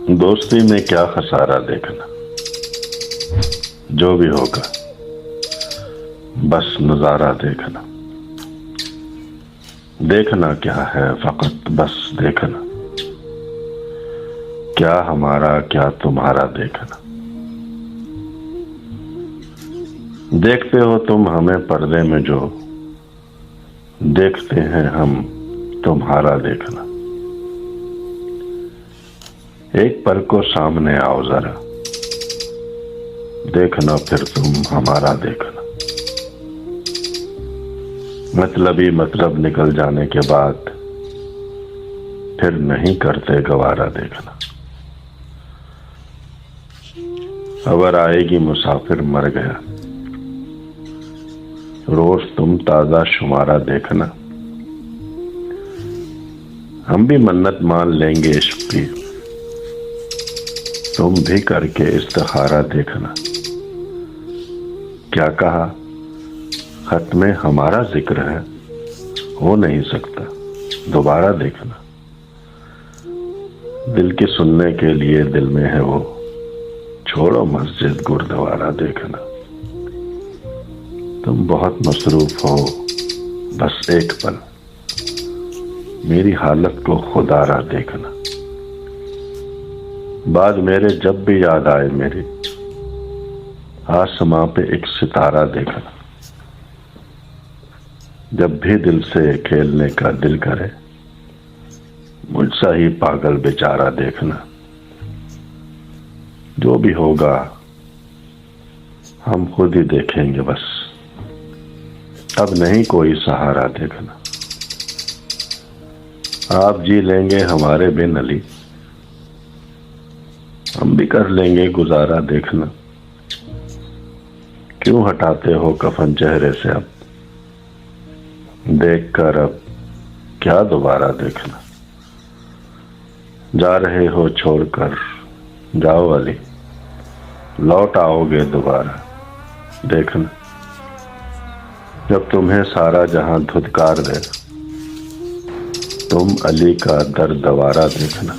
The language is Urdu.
دوستی میں کیا خسارہ دیکھنا، جو بھی ہوگا بس نظارہ دیکھنا۔ دیکھنا کیا ہے فقط بس دیکھنا، کیا ہمارا کیا تمہارا دیکھنا۔ دیکھتے ہو تم ہمیں پردے میں، جو دیکھتے ہیں ہم تمہارا دیکھنا۔ ایک پل کو سامنے آؤ ذرا، دیکھنا پھر تم ہمارا دیکھنا۔ مطلبی مطلب نکل جانے کے بعد پھر نہیں کرتے گوارا دیکھنا۔ خبر آئے گی مسافر مر گیا، روز تم تازہ شمارہ دیکھنا۔ ہم بھی منت مان لیں گے عشق کی، تم بھی کر کے استخارہ دیکھنا۔ کیا کہا خط میں ہمارا ذکر ہے، ہو نہیں سکتا دوبارہ دیکھنا۔ دل کی سننے کے لیے دل میں ہے وہ، چھوڑو مسجد گردوارہ دیکھنا۔ تم بہت مصروف ہو بس ایک پل، میری حالت کو خودآرا دیکھنا۔ بعد میرے جب بھی یاد آئے میری، آسماں پہ ایک ستارہ دیکھنا۔ جب بھی دل سے کھیلنے کا دل کرے، مجھ سا ہی پاگل بیچارہ دیکھنا۔ جو بھی ہوگا ہم خود ہی دیکھیں گے بس، اب نہیں کوئی سہارا دیکھنا۔ آپ جی لیں گے ہمارے بن علی، ہم بھی کر لیں گے گزارا دیکھنا۔ کیوں ہٹاتے ہو کفن چہرے سے اب، دیکھ کر اب کیا دوبارہ دیکھنا۔ جا رہے ہو چھوڑ کر جاؤ علی، لوٹ آؤ گے دوبارہ دیکھنا۔ جب تمہیں سارا جہاں دھتکار دے، تم علی کا در دوارہ دیکھنا۔